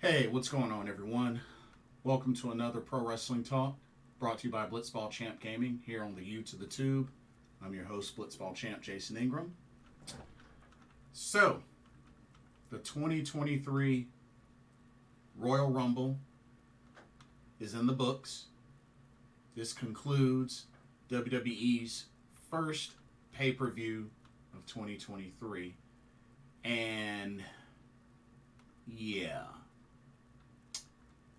Hey, what's going on, everyone? Welcome to another Pro Wrestling Talk brought to you by Blitzball Champ Gaming here on the U to the Tube. I'm your host, Blitzball Champ Jason Ingram. So, the 2023 Royal Rumble is in the books. This concludes WWE's first pay-per-view of 2023. And yeah.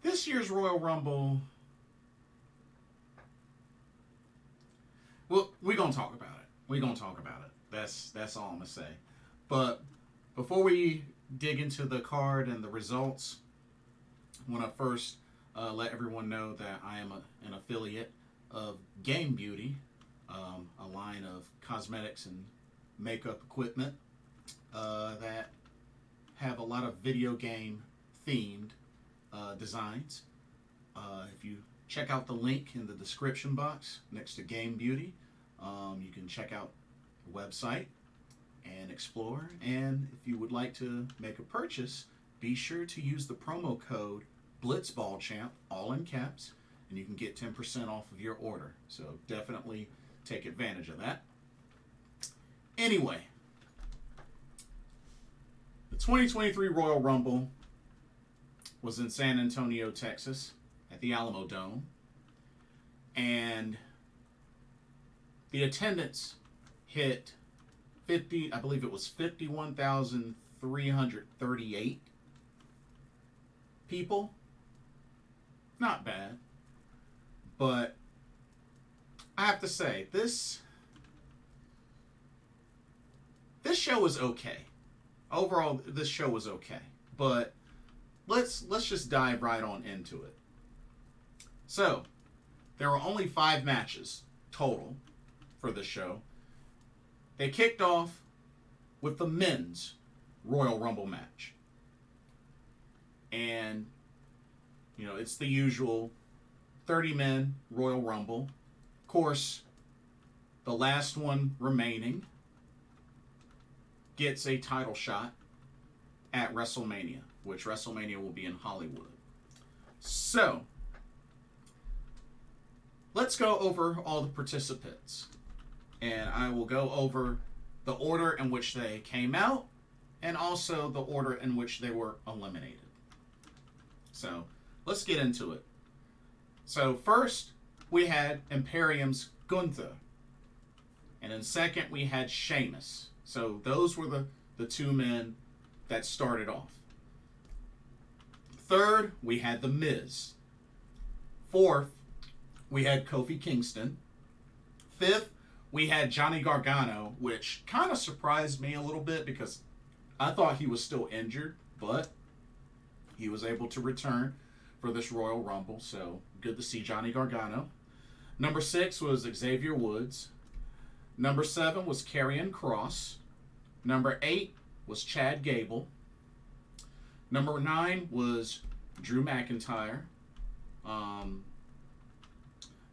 This year's Royal Rumble, well, we're going to talk about it. We're going to talk about it. That's all I'm going to say. But before we dig into the card and the results, I want to first let everyone know that I am an affiliate of Game Beauty, a line of cosmetics and makeup equipment that have a lot of video game themed designs. If you check out the link in the description box next to Game Beauty, you can check out the website and explore. And if you would like to make a purchase, be sure to use the promo code BlitzballChamp, all in caps, and you can get 10% off of your order. So definitely take advantage of that. Anyway, the 2023 Royal Rumble was in San Antonio, Texas, at the Alamo Dome. And the attendance hit 51,338 people. Not bad. But I have to say, this show was okay. Overall, this show was okay. But let's just dive right on into it. So, there were only 5 matches total for the show. They kicked off with the men's Royal Rumble match. And, it's the usual 30-man Royal Rumble. Of course, the last one remaining gets a title shot at WrestleMania, which WrestleMania will be in Hollywood. So, let's go over all the participants. And I will go over the order in which they came out and also the order in which they were eliminated. So, let's get into it. So, first, we had Imperium's Gunther. And then second, we had Sheamus. So, those were the 2 men that started off. Third, we had The Miz. Fourth, we had Kofi Kingston. Fifth, we had Johnny Gargano, which kind of surprised me a little bit because I thought he was still injured, but he was able to return for this Royal Rumble, so good to see Johnny Gargano. Number 6 was Xavier Woods. Number 7 was Karrion Kross. Number 8 was Chad Gable. Number 9 was Drew McIntyre.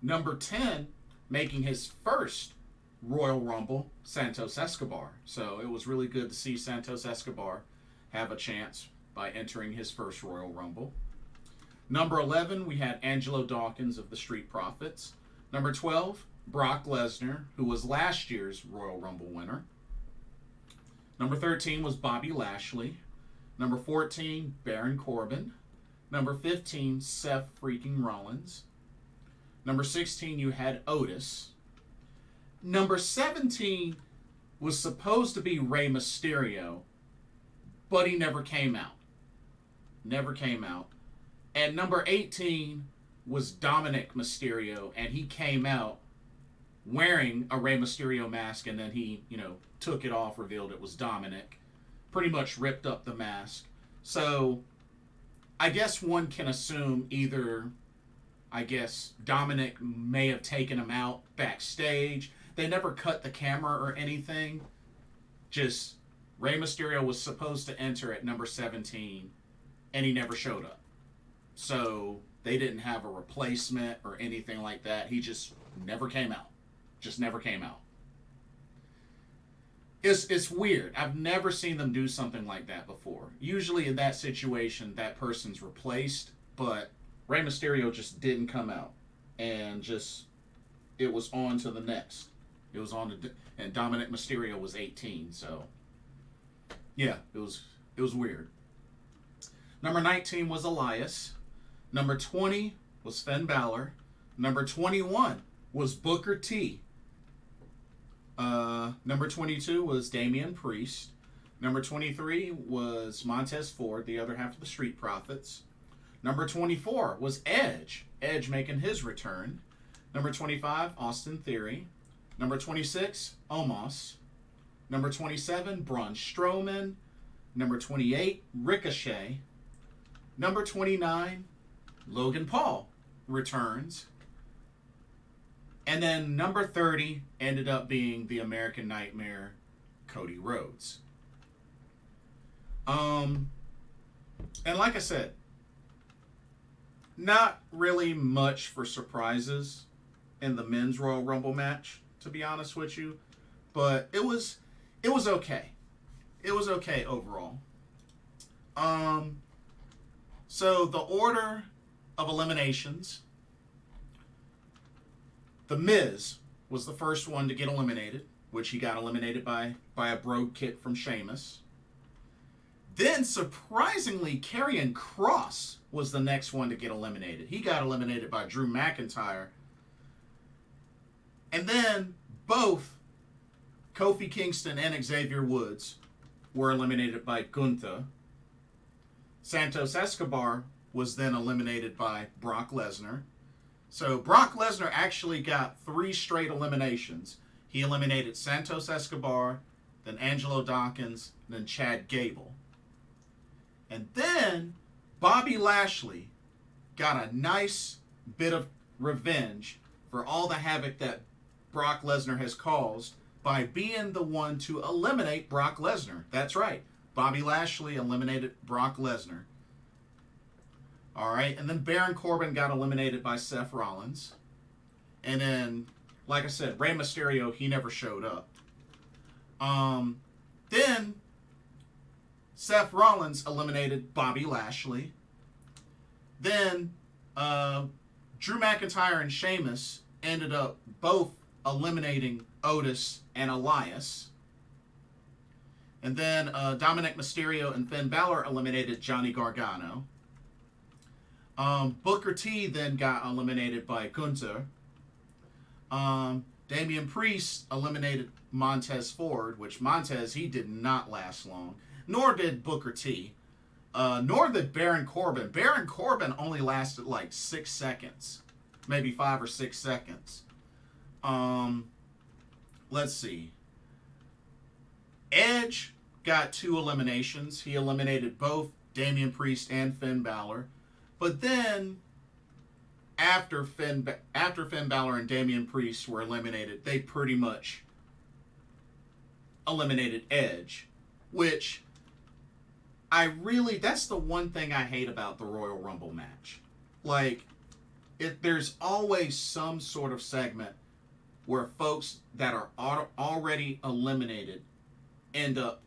Number 10, making his first Royal Rumble, Santos Escobar. So it was really good to see Santos Escobar have a chance by entering his first Royal Rumble. Number 11, we had Angelo Dawkins of the Street Profits. Number 12, Brock Lesnar, who was last year's Royal Rumble winner. Number 13 was Bobby Lashley. Number 14, Baron Corbin. Number 15, Seth freaking Rollins. Number 16, you had Otis. Number 17 was supposed to be Rey Mysterio, but he never came out. Never came out. And number 18 was Dominic Mysterio, and he came out wearing a Rey Mysterio mask, and then he, took it off, revealed it was Dominic. Pretty much ripped up the mask. So, I guess one can assume either, Dominic may have taken him out backstage. They never cut the camera or anything. Just, Rey Mysterio was supposed to enter at number 17, and he never showed up. So, they didn't have a replacement or anything like that. He just never came out. Just never came out. It's weird. I've never seen them do something like that before. Usually in that situation, that person's replaced, but Rey Mysterio just didn't come out, and just it was on to the next. It was on to, and Dominic Mysterio was 18, so yeah, it was weird. Number 19 was Elias. Number 20 was Finn Balor. Number 21 was Booker T. Number 22 was Damian Priest. Number 23 was Montez Ford, the other half of the Street Profits. Number 24 was Edge. Edge making his return. Number 25, Austin Theory. Number 26, Omos. Number 27, Braun Strowman. Number 28, Ricochet. Number 29, Logan Paul returns. And then number 30 ended up being the American Nightmare, Cody Rhodes. And like I said, not really much for surprises in the men's Royal Rumble match, to be honest with you. But it was okay. It was okay overall. So the order of eliminations, The Miz was the first one to get eliminated, which he got eliminated by a brogue kick from Sheamus. Then, surprisingly, Karrion Kross was the next one to get eliminated. He got eliminated by Drew McIntyre. And then both Kofi Kingston and Xavier Woods were eliminated by Gunther. Santos Escobar was then eliminated by Brock Lesnar. So Brock Lesnar actually got 3 straight eliminations. He eliminated Santos Escobar, then Angelo Dawkins, then Chad Gable. And then Bobby Lashley got a nice bit of revenge for all the havoc that Brock Lesnar has caused by being the one to eliminate Brock Lesnar. That's right. Bobby Lashley eliminated Brock Lesnar. All right, and then Baron Corbin got eliminated by Seth Rollins. And then, like I said, Rey Mysterio, he never showed up. Then Seth Rollins eliminated Bobby Lashley. Then Drew McIntyre and Sheamus ended up both eliminating Otis and Elias. And then Dominic Mysterio and Finn Balor eliminated Johnny Gargano. Booker T then got eliminated by Gunther. Damian Priest eliminated Montez Ford, which Montez, he did not last long. Nor did Booker T. Nor did Baron Corbin. Baron Corbin only lasted like 6 seconds. Maybe 5 or 6 seconds. Let's see. Edge got 2 eliminations. He eliminated both Damian Priest and Finn Balor. But then, after Finn Balor and Damian Priest were eliminated, they pretty much eliminated Edge. Which, that's the one thing I hate about the Royal Rumble match. Like, there's always some sort of segment where folks that are already eliminated end up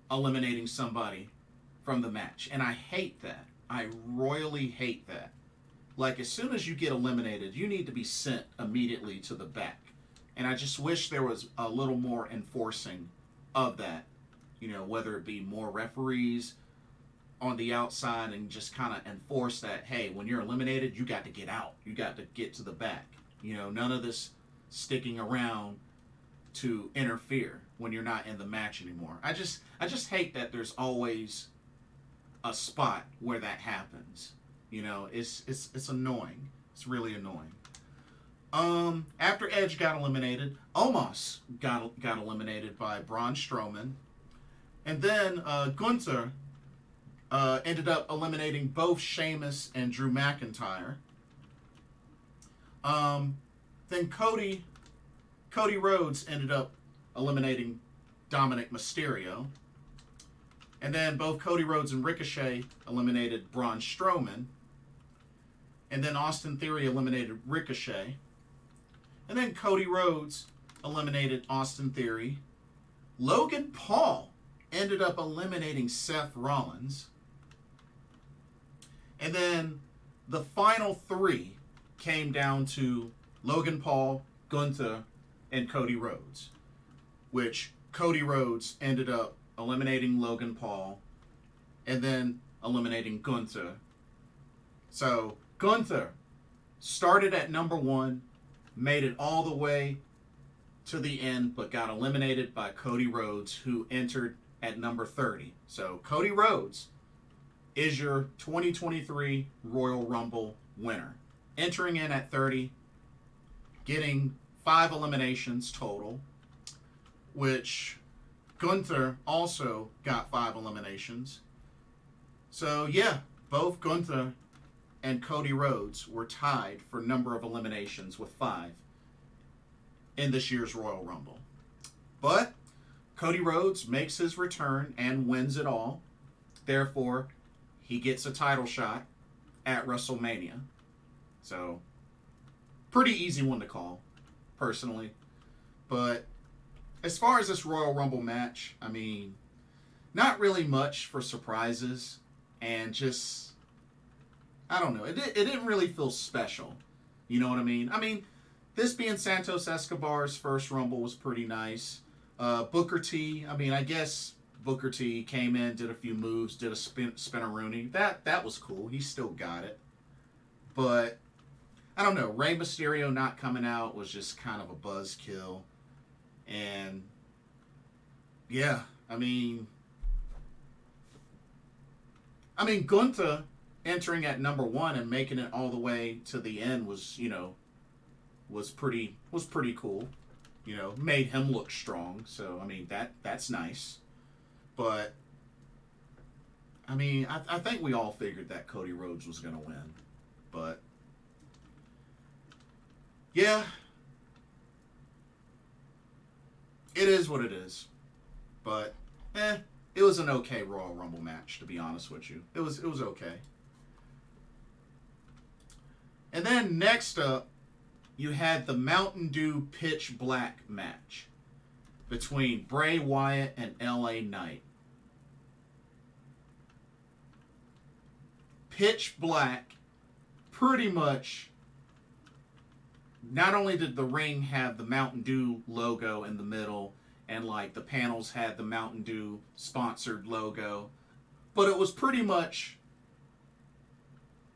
eliminating somebody from the match. And I hate that. I royally hate that. Like, as soon as you get eliminated, you need to be sent immediately to the back. And I just wish there was a little more enforcing of that. You know, whether it be more referees on the outside and just kind of enforce that, hey, when you're eliminated, you got to get out. You got to get to the back. You know, none of this sticking around to interfere when you're not in the match anymore. I just hate that there's always a spot where that happens. You know, it's annoying. It's really annoying. After Edge got eliminated, Omos got eliminated by Braun Strowman. And then Gunther ended up eliminating both Sheamus and Drew McIntyre. Then Cody Rhodes ended up eliminating Dominic Mysterio. And then both Cody Rhodes and Ricochet eliminated Braun Strowman. And then Austin Theory eliminated Ricochet. And then Cody Rhodes eliminated Austin Theory. Logan Paul ended up eliminating Seth Rollins. And then the final three came down to Logan Paul, Gunther, and Cody Rhodes, which Cody Rhodes ended up eliminating Logan Paul and then eliminating Gunther. So Gunther started at number 1, made it all the way to the end, but got eliminated by Cody Rhodes, who entered at number 30. So Cody Rhodes is your 2023 Royal Rumble winner, entering in at 30, getting 5 eliminations total, which Gunther also got 5 eliminations. So yeah, both Gunther and Cody Rhodes were tied for number of eliminations with 5 in this year's Royal Rumble. But Cody Rhodes makes his return and wins it all. Therefore, he gets a title shot at WrestleMania. So, pretty easy one to call, personally. But as far as this Royal Rumble match, I mean, not really much for surprises. And just, I don't know. It didn't really feel special. You know what I mean? I mean, this being Santos Escobar's first Rumble was pretty nice. Booker T, I mean, I guess Booker T came in, did a few moves, did a spin-a-rooney. That was cool. He still got it. But, I don't know. Rey Mysterio not coming out was just kind of a buzzkill. And, yeah, I mean, Gunther entering at number 1 and making it all the way to the end was, you know, was pretty cool. You know, made him look strong. So, I mean, that's nice. But, I mean, I think we all figured that Cody Rhodes was going to win. But, yeah, it is what it is. But, it was an okay Royal Rumble match, to be honest with you. It was okay. And then next up, you had the Mountain Dew Pitch Black match between Bray Wyatt and LA Knight. Pitch Black, pretty much, not only did the ring have the Mountain Dew logo in the middle, and like the panels had the Mountain Dew sponsored logo, but it was pretty much,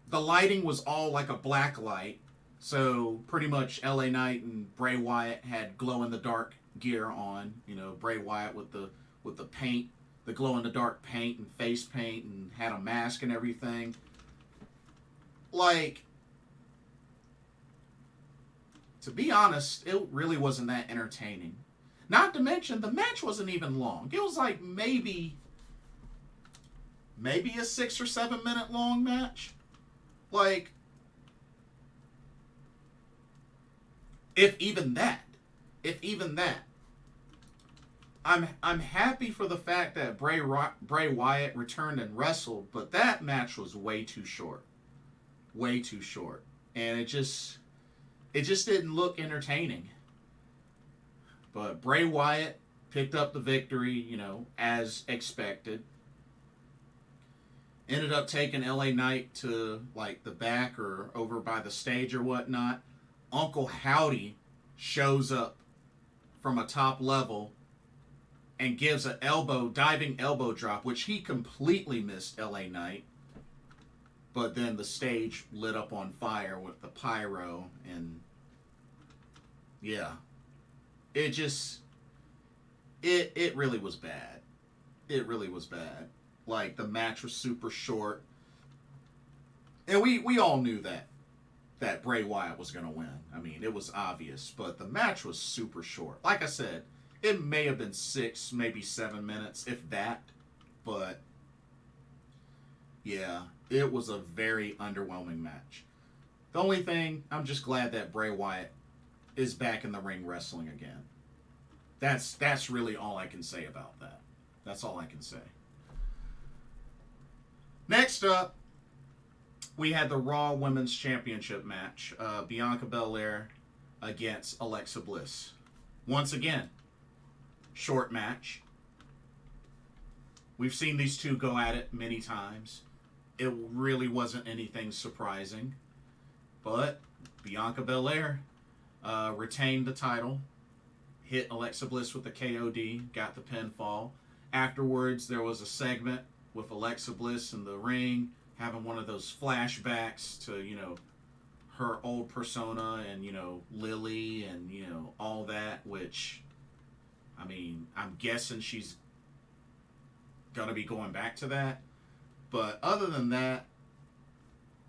the lighting was all like a black light. So pretty much LA Knight and Bray Wyatt had glow in the dark gear on. You know, Bray Wyatt with the paint, the glow in the dark paint and face paint, and had a mask and everything. Like, to be honest, it really wasn't that entertaining. Not to mention, the match wasn't even long. It was like maybe a 6 or 7 minute long match. Like, if even that. I'm happy for the fact that Bray Wyatt returned and wrestled, but that match was way too short. Way too short. And it just didn't look entertaining. But Bray Wyatt picked up the victory, you know, as expected. Ended up taking LA Knight to, like, the back or over by the stage or whatnot. Uncle Howdy shows up from a top level and gives a diving elbow drop, which he completely missed LA Knight. But then the stage lit up on fire with the pyro, and yeah. It really was bad. It really was bad. Like, the match was super short. And we all knew that Bray Wyatt was going to win. I mean, it was obvious. But the match was super short. Like I said, it may have been 6, maybe 7 minutes, if that. But, yeah, it was a very underwhelming match. The only thing, I'm just glad that Bray Wyatt is back in the ring wrestling again. That's really all I can say about that. That's all I can say. Next up, we had the Raw Women's Championship match. Bianca Belair against Alexa Bliss. Once again, short match. We've seen these two go at it many times. It really wasn't anything surprising. But Bianca Belair retained the title, hit Alexa Bliss with the KOD, got the pinfall. Afterwards, there was a segment with Alexa Bliss in the ring, having one of those flashbacks to, her old persona and, Lily and, all that, which, I mean, I'm guessing she's going to be going back to that. But other than that,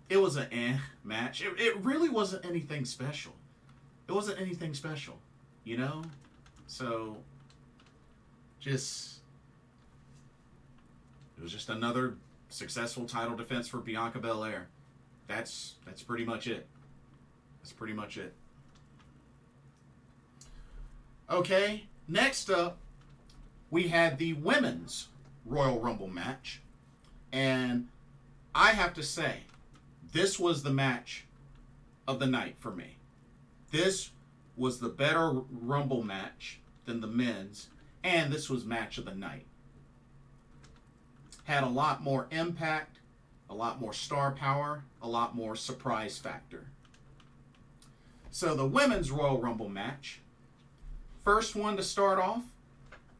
it was an match. It really wasn't anything special. It wasn't anything special, So, it was just another successful title defense for Bianca Belair. That's pretty much it. That's pretty much it. Okay, next up, we had the Women's Royal Rumble match. And I have to say, this was the match of the night for me. This was the better Rumble match than the men's, and this was match of the night. Had a lot more impact, a lot more star power, a lot more surprise factor. So the Women's Royal Rumble match, first one to start off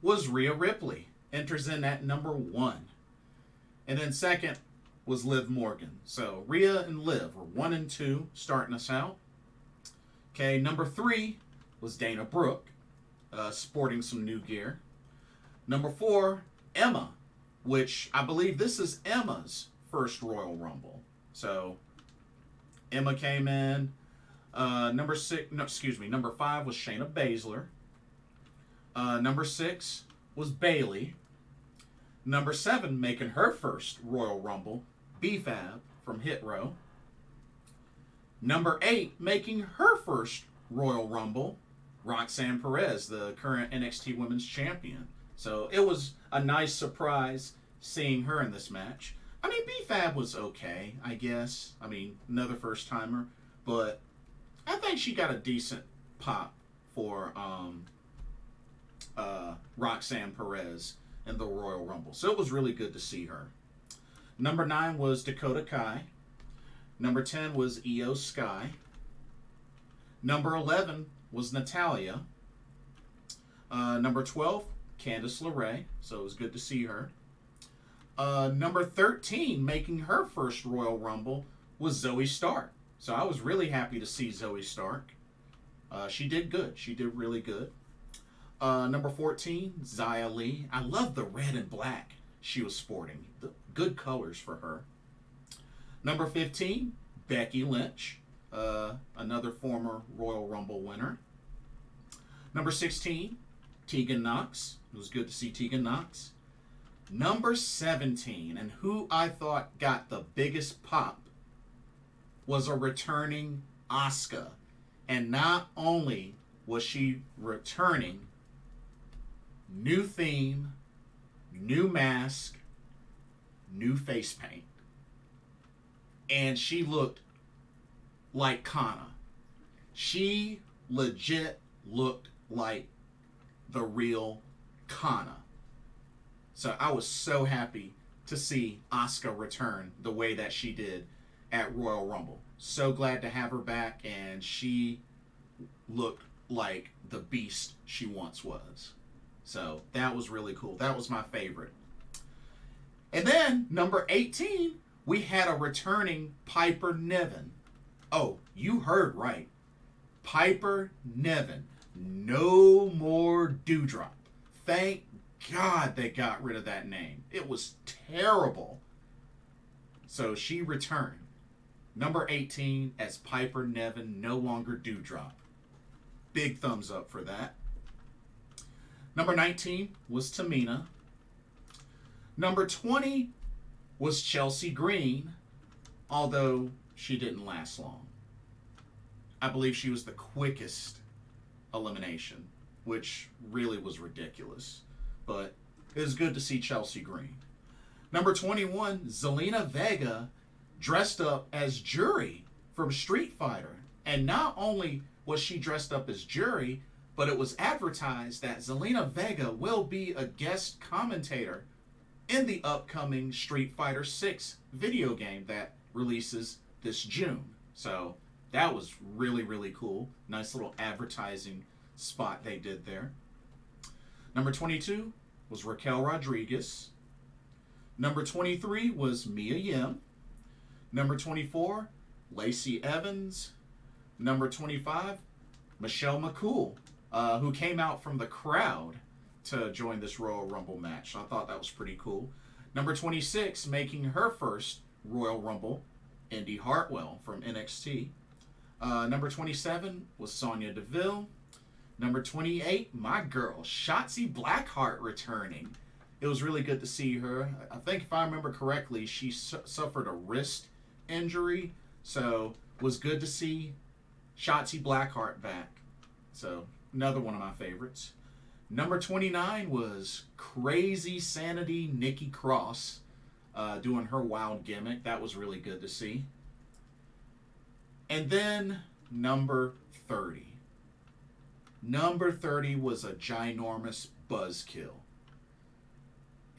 was Rhea Ripley. Enters in at number 1. And then second was Liv Morgan. So Rhea and Liv were 1 and 2 starting us out. Okay, number 3 was Dana Brooke, sporting some new gear. Number 4, Emma, which I believe this is Emma's first Royal Rumble. So Emma came in. Number 5 was Shayna Baszler. Number 6 was Bayley. Number 7, making her first Royal Rumble, B-Fab from Hit Row. Number 8, making her first Royal Rumble, Roxanne Perez, the current NXT Women's Champion. So it was a nice surprise seeing her in this match. I mean, B-Fab was okay, I guess. I mean, another first-timer. But I think she got a decent pop for Roxanne Perez in the Royal Rumble. So it was really good to see her. Number 9 was Dakota Kai. Number 10 was Io Sky. Number 11 was Natalya. Number 12, Candice LeRae. So it was good to see her. Number 13, making her first Royal Rumble, was Zoe Stark. So I was really happy to see Zoe Stark. She did good. She did really good. Number 14, Xia Li. I love the red and black she was sporting. The good colors for her. Number 15, Becky Lynch. Another former Royal Rumble winner. Number 16, Tegan Nox. It was good to see Tegan Nox. Number 17, and who I thought got the biggest pop, was a returning Asuka. And not only was she returning, new theme, new mask, new face paint. And she looked like Kana. She legit looked like the real Kana. So I was so happy to see Asuka return the way that she did at Royal Rumble. So glad to have her back, and she looked like the beast she once was. So that was really cool. That was my favorite. And then, number 18, we had a returning Piper Niven. Oh, you heard right. Piper Niven. No more Dewdrop. Thank God they got rid of that name. It was terrible. So she returned. Number 18 as Piper Niven, no longer Dewdrop. Big thumbs up for that. Number 19 was Tamina. Number 20 was Chelsea Green, although she didn't last long. I believe she was the quickest elimination, which really was ridiculous. But it was good to see Chelsea Green. Number 21, Zelena Vega, dressed up as Jury from Street Fighter. And not only was she dressed up as Jury, but it was advertised that Zelena Vega will be a guest commentator in the upcoming Street Fighter 6 video game that releases this June. So that was really, really cool. Nice little advertising spot they did there. Number 22 was Raquel Rodriguez. Number 23 was Mia Yim. Number 24, Lacey Evans. Number 25, Michelle McCool, who came out from the crowd to join this Royal Rumble match. I thought that was pretty cool. Number 26, making her first Royal Rumble, Indy Hartwell from NXT. Number 27 was Sonya Deville. Number 28, my girl, Shotzi Blackheart returning. It was really good to see her. I think if I remember correctly, she suffered a wrist injury, so it was good to see Shotzi Blackheart back. So another one of my favorites. Number 29 was Crazy Sanity Nikki Cross doing her wild gimmick. That was really good to see. And then number 30. Number 30 was a ginormous buzzkill.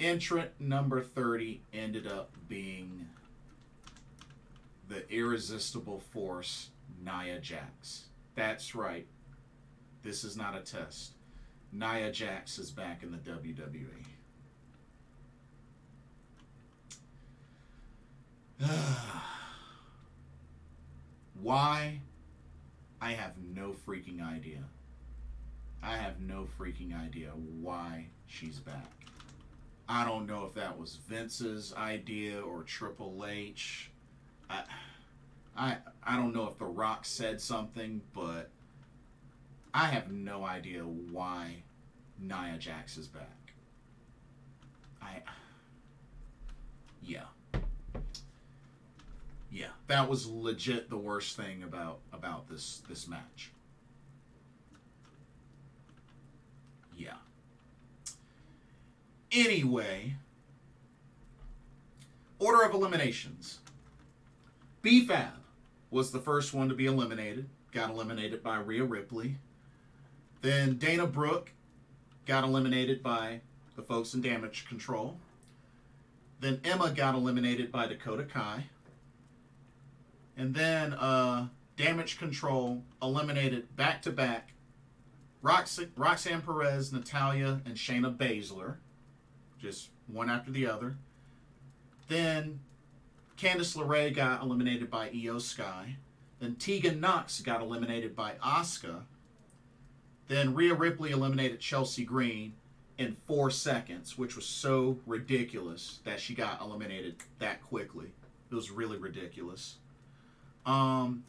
Entrant number 30 ended up being the Irresistible Force Nia Jax. That's right. This is not a test. Nia Jax is back in the WWE. Why? I have no freaking idea. I have no freaking idea why she's back. I don't know if that was Vince's idea or Triple H. I don't know if The Rock said something, but I have no idea why Nia Jax is back. Yeah, that was legit the worst thing about this match. Yeah. Anyway, order of eliminations. B-Fab was the first one to be eliminated. Got eliminated by Rhea Ripley. Then Dana Brooke got eliminated by the folks in Damage Control. Then Emma got eliminated by Dakota Kai. And then Damage Control eliminated back-to-back Roxanne Perez, Natalya, and Shayna Baszler. Just one after the other. Then Candice LeRae got eliminated by Io Sky. Then Tegan Nox got eliminated by Asuka. Then Rhea Ripley eliminated Chelsea Green in 4 seconds, which was so ridiculous that she got eliminated that quickly. It was really ridiculous. Then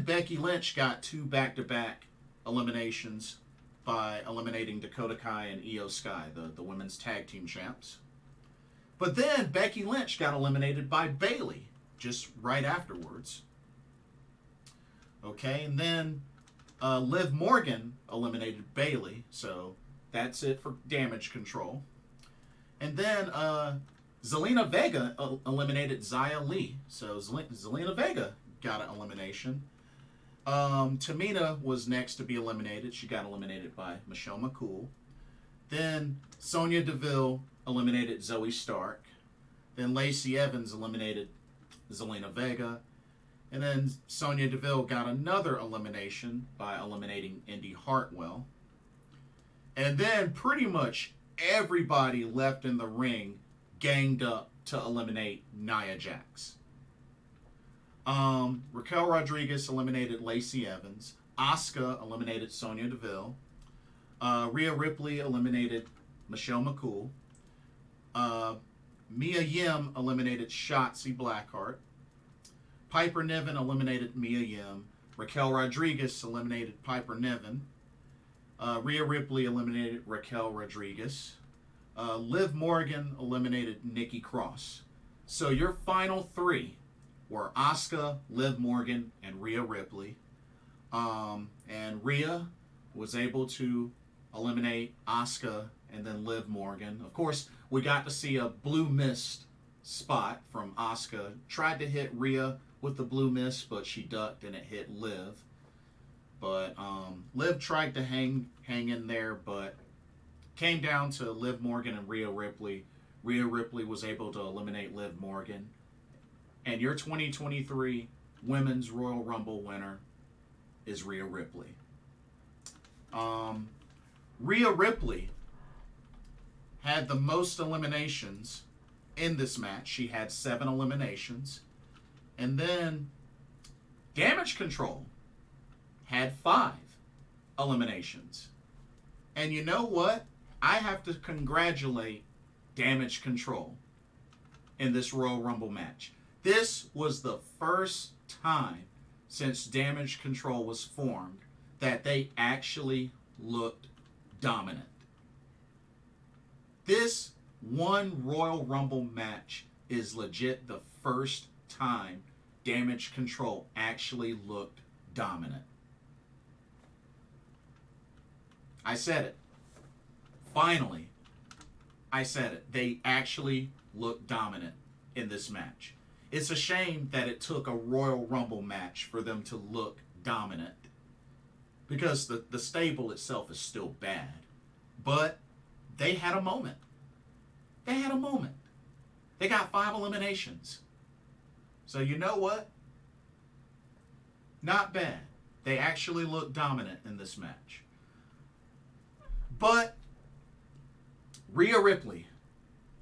Becky Lynch got 2 back-to-back eliminations by eliminating Dakota Kai and Io Sky, the women's tag team champs. But then Becky Lynch got eliminated by Bayley just right afterwards. Okay, and then Liv Morgan eliminated Bayley, so that's it for Damage Control. And then Zelena Vega eliminated Xia Li, so Zelena Vega got an elimination. Tamina was next to be eliminated. She got eliminated by Michelle McCool. Then Sonya Deville eliminated Zoe Stark. Then Lacey Evans eliminated Zelena Vega. And then Sonya Deville got another elimination by eliminating Indy Hartwell. And then pretty much everybody left in the ring ganged up to eliminate Nia Jax. Raquel Rodriguez eliminated Lacey Evans. Asuka eliminated Sonya Deville. Rhea Ripley eliminated Michelle McCool. Mia Yim eliminated Shotzi Blackheart. Piper Niven eliminated Mia Yim. Raquel Rodriguez eliminated Piper Niven. Rhea Ripley eliminated Raquel Rodriguez. Liv Morgan eliminated Nikki Cross. So your final 3 were Asuka, Liv Morgan, and Rhea Ripley. And Rhea was able to eliminate Asuka and then Liv Morgan. Of course, we got to see a blue mist spot from Asuka. Tried to hit Rhea with the blue mist, but she ducked and it hit Liv. But Liv tried to hang in there, but came down to Liv Morgan and Rhea Ripley. Rhea Ripley was able to eliminate Liv Morgan. And your 2023 Women's Royal Rumble winner is Rhea Ripley. Rhea Ripley had the most eliminations in this match. She had 7 eliminations. And then Damage Control had 5 eliminations. And you know what? I have to congratulate Damage Control in this Royal Rumble match. This was the first time since Damage Control was formed that they actually looked dominant. This one Royal Rumble match is legit the first time Damage Control actually looked dominant. I said it. Finally, I said it. They actually looked dominant in this match. It's a shame that it took a Royal Rumble match for them to look dominant, because the stable itself is still bad. But they had a moment. They had a moment. They got 5 eliminations. So you know what? Not bad. They actually looked dominant in this match. But Rhea Ripley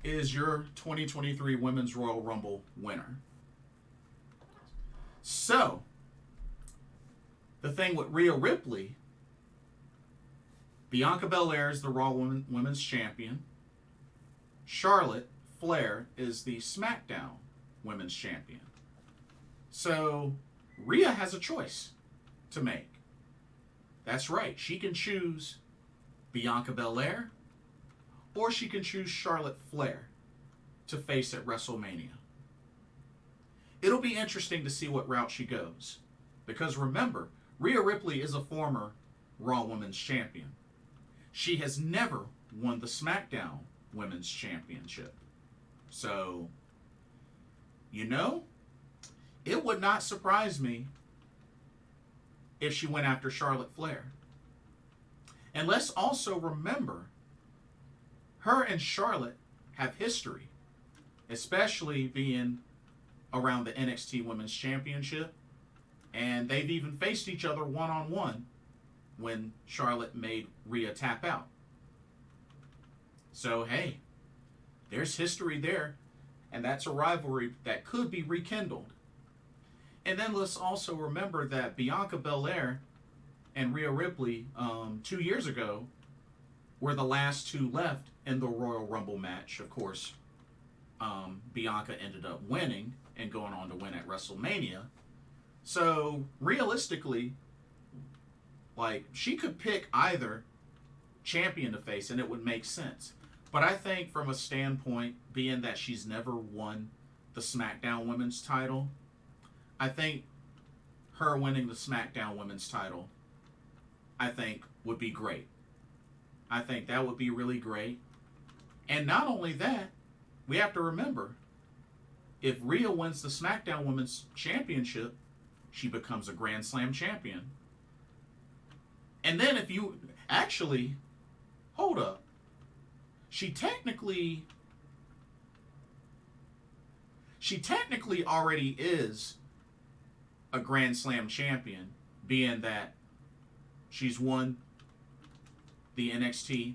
is your 2023 Women's Royal Rumble winner. So, the thing with Rhea Ripley, Bianca Belair is the Raw Women's Champion. Charlotte Flair is the SmackDown Women's Champion. So, Rhea has a choice to make. That's right. She can choose Bianca Belair, or she can choose Charlotte Flair to face at WrestleMania. It'll be interesting to see what route she goes. Because remember, Rhea Ripley is a former Raw Women's Champion. She has never won the SmackDown Women's Championship. So, you know, it would not surprise me if she went after Charlotte Flair. And let's also remember, her and Charlotte have history, especially being around the NXT Women's Championship. And they've even faced each other one-on-one when Charlotte made Rhea tap out. So, hey, there's history there, and that's a rivalry that could be rekindled. And then let's also remember that Bianca Belair and Rhea Ripley 2 years ago were the last 2 left in the Royal Rumble match. Of course, Bianca ended up winning and going on to win at WrestleMania. So, realistically, like, she could pick either champion to face and it would make sense. But I think from a standpoint, being that she's never won the SmackDown Women's title, I think her winning the SmackDown Women's title, I think, would be great. I think that would be really great. And not only that, we have to remember, if Rhea wins the SmackDown Women's Championship, she becomes a Grand Slam champion. And then if you... Actually, hold up. She technically already is a Grand Slam champion, being that she's won the NXT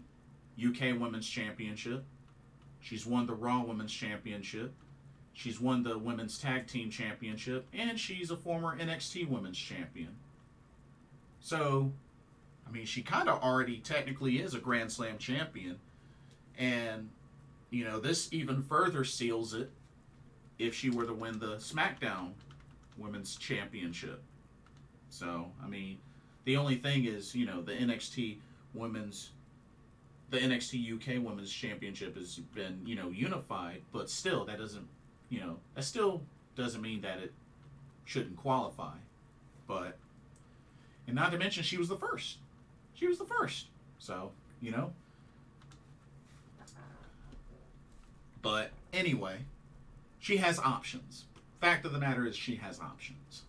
UK Women's Championship. She's won the Raw Women's Championship. She's won the Women's Tag Team Championship. And she's a former NXT Women's Champion. So, I mean, she kind of already technically is a Grand Slam champion. And, you know, this even further seals it if she were to win the SmackDown Women's Championship. So, I mean, the only thing is, you know, the NXT UK Women's Championship has been, you know, unified, but still, that doesn't, you know, that still doesn't mean that it shouldn't qualify. But, and not to mention, she was the first. She was the first. So, you know. But anyway, she has options. Fact of the matter is, she has options.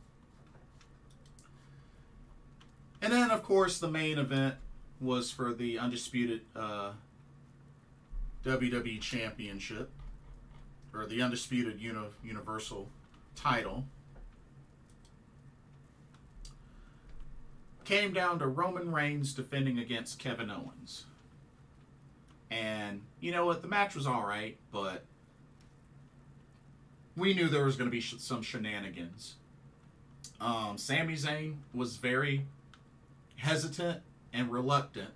And then, of course, the main event was for the Undisputed WWE Championship, or the Undisputed Universal title. Came down to Roman Reigns defending against Kevin Owens. And you know what? The match was alright, but we knew there was going to be some shenanigans. Sami Zayn was very hesitant and reluctant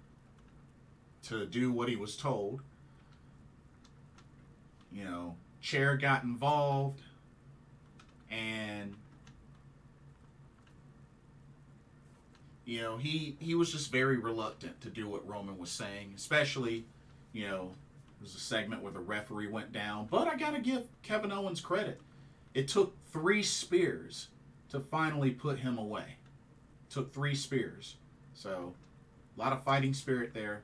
to do what he was told. You know, Chair got involved, and you know, he was just very reluctant to do what Roman was saying, especially, you know, there was a segment where the referee went down. But I gotta give Kevin Owens credit. It took 3 spears to finally put him away. It took 3 spears. So, a lot of fighting spirit there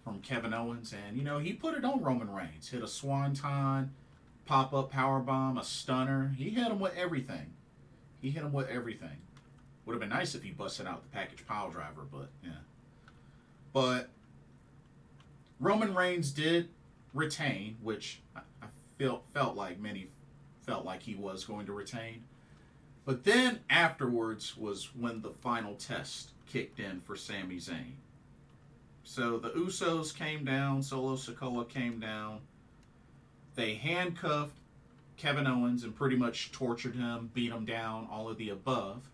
from Kevin Owens. And, you know, he put it on Roman Reigns. Hit a swanton, pop-up powerbomb, a stunner. He hit him with everything. Would have been nice if he busted out the package pile driver, but, yeah. But Roman Reigns did retain, which I felt like many felt like he was going to retain. But then afterwards was when the final test kicked in for Sami Zayn. So the Usos came down, Solo Sikoa came down. They handcuffed Kevin Owens and pretty much tortured him, beat him down, all of the above.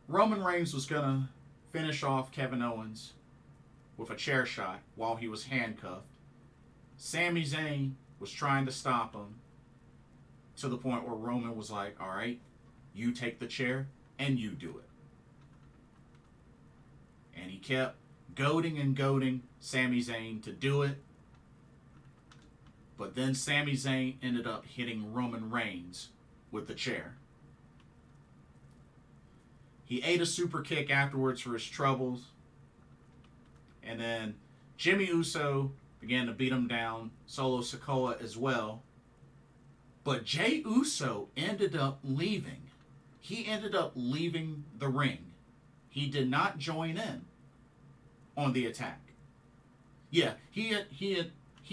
Roman Reigns was going to finish off Kevin Owens with a chair shot while he was handcuffed. Sami Zayn was trying to stop him to the point where Roman was like, all right, you take the chair and you do it. And he kept goading Sami Zayn to do it. But then Sami Zayn ended up hitting Roman Reigns with the chair. He ate a super kick afterwards for his troubles. And then Jimmy Uso began to beat him down. Solo Sikoa as well. But Jey Uso ended up leaving. He ended up leaving the ring. He did not join in on the attack. Yeah, he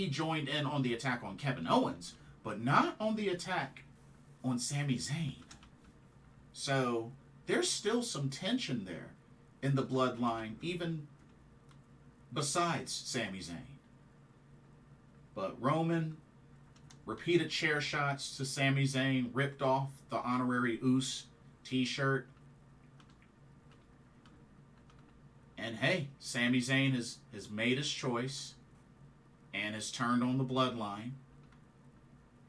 joined in on the attack on Kevin Owens, but not on the attack on Sami Zayn. So there's still some tension there in the bloodline, even besides Sami Zayn. But Roman repeated chair shots to Sami Zayn, ripped off the honorary Uso t-shirt. And hey, Sami Zayn has made his choice and has turned on the bloodline.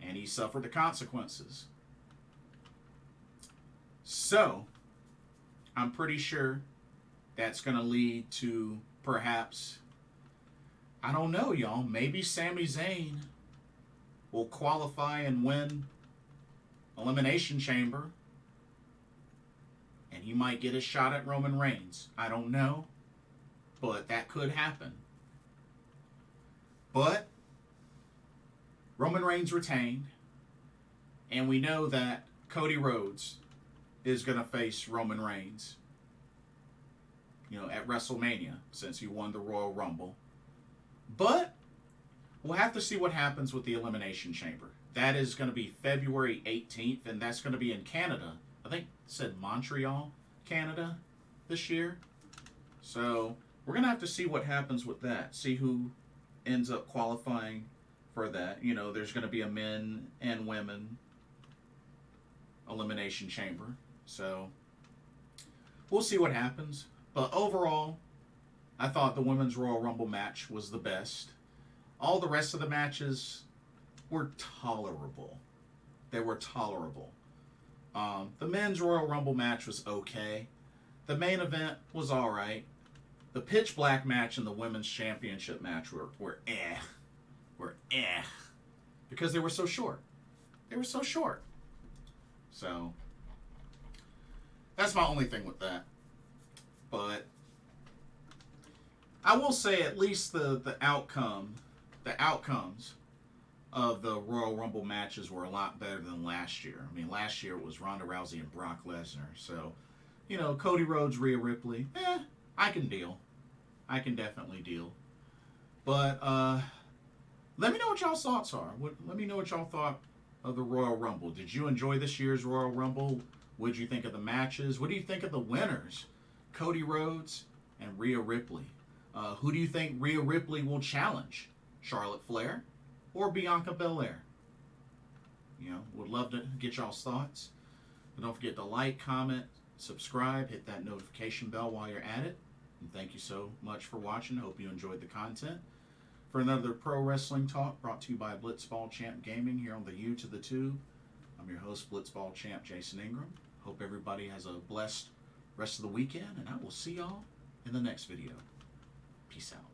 And he suffered the consequences. So, I'm pretty sure that's going to lead to perhaps, I don't know, y'all, maybe Sami Zayn will qualify and win Elimination Chamber. And he might get a shot at Roman Reigns. I don't know. But that could happen. But Roman Reigns retained. And we know that Cody Rhodes is going to face Roman Reigns, you know, at WrestleMania, since he won the Royal Rumble. But we'll have to see what happens with the Elimination Chamber. That is going to be February 18th, and that's going to be in Canada. I think it said Montreal, Canada, this year. So we're going to have to see what happens with that. See who ends up qualifying for that. You know, there's going to be a men and women Elimination Chamber. So we'll see what happens. But overall, I thought the Women's Royal Rumble match was the best. All the rest of the matches were tolerable. They were tolerable. The Men's Royal Rumble match was okay. The main event was alright. The Pitch Black match and the Women's Championship match were eh. Were eh. Because they were so short. They were so short. So, that's my only thing with that. But I will say at least the outcomes of the Royal Rumble matches were a lot better than last year. I mean, last year it was Ronda Rousey and Brock Lesnar. So, You know, Cody Rhodes, Rhea Ripley. I can deal. I can definitely deal. But let me know what y'all's thoughts are. Let me know what y'all thought of the Royal Rumble. Did you enjoy this year's Royal Rumble? What did you think of the matches? What do you think of the winners? Cody Rhodes and Rhea Ripley. Who do you think Rhea Ripley will challenge? Charlotte Flair or Bianca Belair? You know, would love to get y'all's thoughts. But don't forget to like, comment, subscribe, hit that notification bell while you're at it. And thank you so much for watching. Hope you enjoyed the content. For another pro wrestling talk brought to you by Blitzball Champ Gaming here on the U to the Tube. I'm your host, Blitzball Champ Jason Ingram. Hope everybody has a blessed rest of the weekend, and I will see y'all in the next video. Peace out.